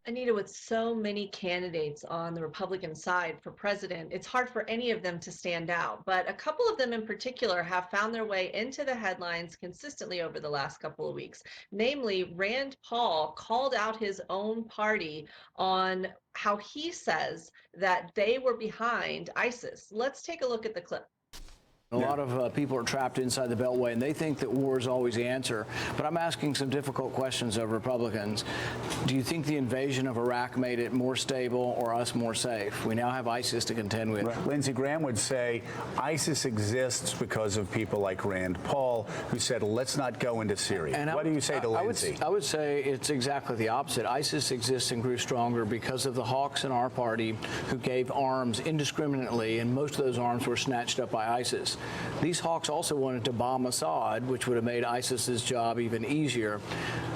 Anita, with so many candidates on the Republican side for president, it's hard for any of them to stand out. But a couple of them in particular have found their way into the headlines consistently over the last couple of weeks. Namely, Rand Paul called out his own party on how he says that they were behind ISIS. Let's take a look at the clip. A lot of people are trapped inside the Beltway, and they think that war is always the answer. But I'm asking some difficult questions of Republicans. Do you think the invasion of Iraq made it more stable or us more safe? We now have ISIS to contend with. Right. Lindsey Graham would say ISIS exists because of people like Rand Paul, who said, let's not go into Syria. And what do you say to Lindsey? I would say it's exactly the opposite. ISIS exists and grew stronger because of the hawks in our party who gave arms indiscriminately, and most of those arms were snatched up by ISIS. These hawks also wanted to bomb Assad, which would have made ISIS's job even easier.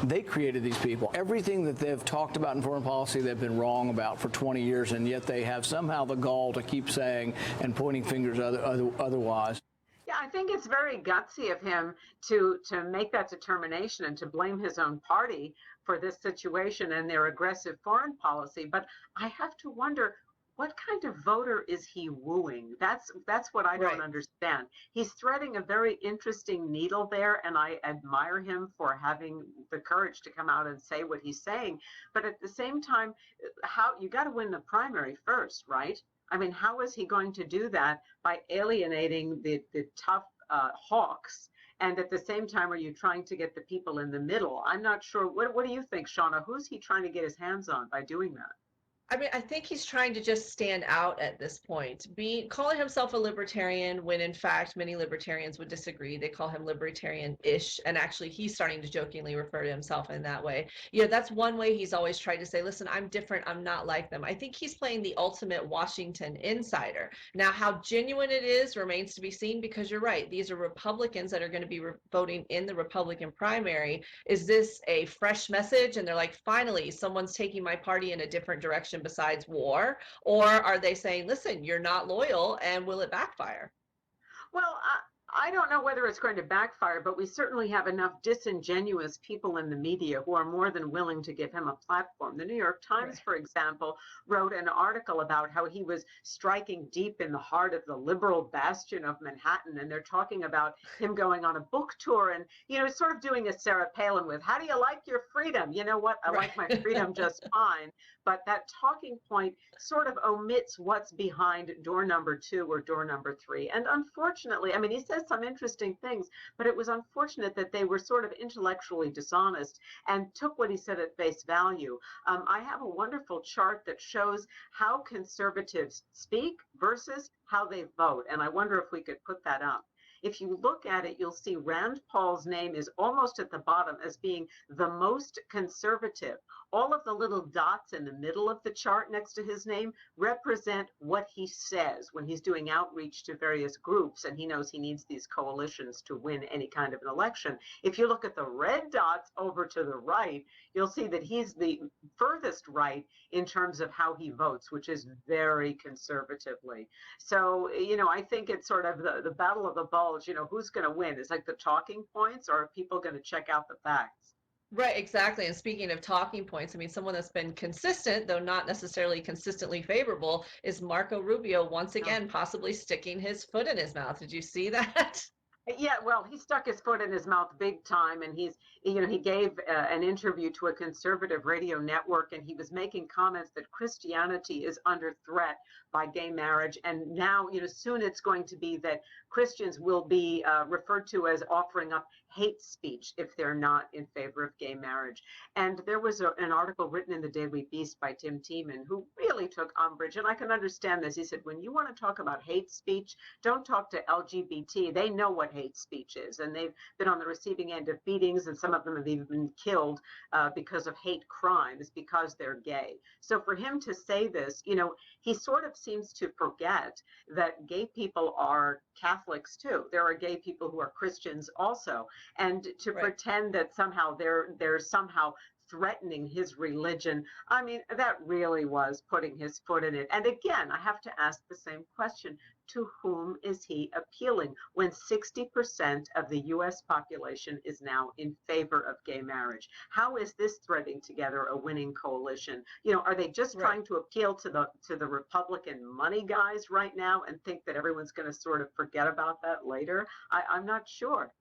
They created these people. Everything that they've talked about in foreign policy, they've been wrong about for 20 years, and yet they have somehow the gall to keep saying and pointing fingers otherwise. Yeah, I think it's very gutsy of him to make that determination and to blame his own party for this situation and their aggressive foreign policy. But I have to wonder, what kind of voter is he wooing? That's what I don't understand. He's threading a very interesting needle there, and I admire him for having the courage to come out and say what he's saying. But at the same time, how you got to win the primary first, right? I mean, how is he going to do that by alienating the tough hawks? And at the same time, are you trying to get the people in the middle? I'm not sure. What do you think, Shauna? Who's he trying to get his hands on by doing that? I mean, I think he's trying to just stand out at this point. Calling himself a libertarian when in fact many libertarians would disagree. They call him libertarian-ish, and actually he's starting to jokingly refer to himself in that way. You know, that's one way he's always tried to say, listen, I'm different, I'm not like them. I think he's playing the ultimate Washington insider. Now, how genuine it is remains to be seen, because you're right, these are Republicans that are going to be voting in the Republican primary. Is this a fresh message? And they're like, finally, someone's taking my party in a different direction besides war? Or are they saying, listen, you're not loyal, and will it backfire? Well, I don't know whether it's going to backfire, but we certainly have enough disingenuous people in the media who are more than willing to give him a platform. The New York Times, for example, wrote an article about how he was striking deep in the heart of the liberal bastion of Manhattan, and they're talking about him going on a book tour and, you know, sort of doing a Sarah Palin with, how do you like your freedom? You know what? I like my freedom just fine. But that talking point sort of omits what's behind door number 2 or door number 3. And unfortunately, I mean, he says some interesting things, but it was unfortunate that they were sort of intellectually dishonest and took what he said at face value. I have a wonderful chart that shows how conservatives speak versus how they vote. And I wonder if we could put that up. If you look at it, you'll see Rand Paul's name is almost at the bottom as being the most conservative. All of the little dots in the middle of the chart next to his name represent what he says when he's doing outreach to various groups, and he knows he needs these coalitions to win any kind of an election. If you look at the red dots over to the right, you'll see that he's the furthest right in terms of how he votes, which is very conservatively. So, you know, I think it's sort of the battle of the bulge. You know, who's going to win? Is like the talking points, or are people going to check out the facts? Right, exactly. And speaking of talking points, I mean, someone that's been consistent, though not necessarily consistently favorable, is Marco Rubio once again possibly sticking his foot in his mouth. Did you see that? Yeah, well, he stuck his foot in his mouth big time, and he gave an interview to a conservative radio network, and he was making comments that Christianity is under threat by gay marriage, and now, you know, soon it's going to be that Christians will be referred to as offering up hate speech if they're not in favor of gay marriage. And there was an article written in the Daily Beast by Tim Tiemann who really took umbrage, and I can understand this. He said, when you want to talk about hate speech, don't talk to LGBT. They know what hate speech is, and they've been on the receiving end of beatings, and some of them have even been killed because of hate crimes because they're gay. So for him to say this, you know, he sort of seems to forget that gay people are Catholics too. There are gay people who are Christians also, and to pretend that somehow they're somehow threatening his religion. I mean, that really was putting his foot in it. And again, I have to ask the same question. To whom is he appealing when 60% of the US population is now in favor of gay marriage? How is this threading together a winning coalition? You know, are they just trying to appeal to the Republican money guys right now and think that everyone's going to sort of forget about that later? I'm not sure.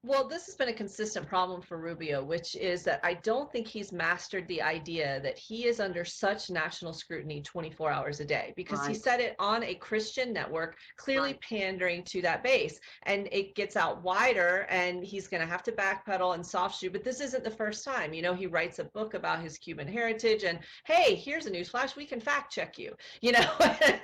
Well, this has been a consistent problem for Rubio, which is that I don't think he's mastered the idea that he is under such national scrutiny 24 hours a day, because he said it on a Christian network, clearly pandering to that base. And it gets out wider, and he's going to have to backpedal and soft shoe. But this isn't the first time. You know, he writes a book about his Cuban heritage, and hey, here's a newsflash, we can fact check you. You know,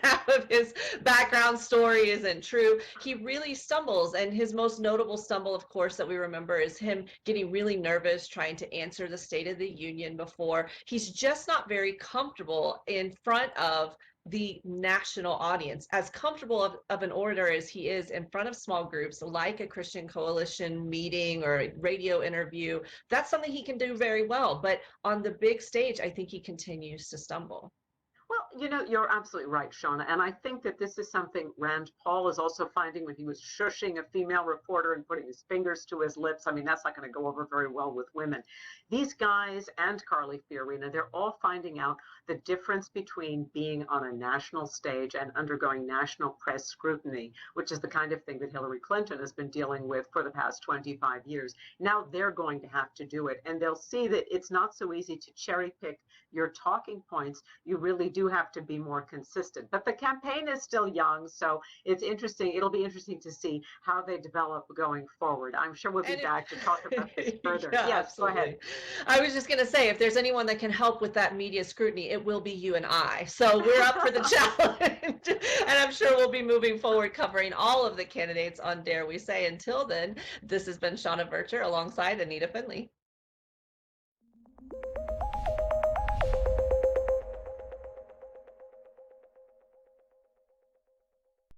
half of his background story isn't true. He really stumbles, and his most notable stumble, of course, that we remember is him getting really nervous trying to answer the State of the Union before. He's just not very comfortable in front of the national audience, as comfortable of an orator as he is in front of small groups like a Christian Coalition meeting or a radio interview. That's something he can do very well. But on the big stage, I think he continues to stumble. Well, you know, you're absolutely right, Shauna. And I think that this is something Rand Paul is also finding when he was shushing a female reporter and putting his fingers to his lips. I mean, that's not going to go over very well with women. These guys and Carly Fiorina, they're all finding out the difference between being on a national stage and undergoing national press scrutiny, which is the kind of thing that Hillary Clinton has been dealing with for the past 25 years. Now they're going to have to do it. And they'll see that it's not so easy to cherry pick your talking points. You really do have to be more consistent. But the campaign is still young, so it's interesting. It'll be interesting to see how they develop going forward. I'm sure we'll be back to talk about this further. Yeah, yes, absolutely. go ahead. I was just going to say, if there's anyone that can help with that media scrutiny, it will be you and I. So we're up for the challenge. And I'm sure we'll be moving forward covering all of the candidates on Dare We Say. Until then, this has been Shauna Vircher alongside Anita Finley.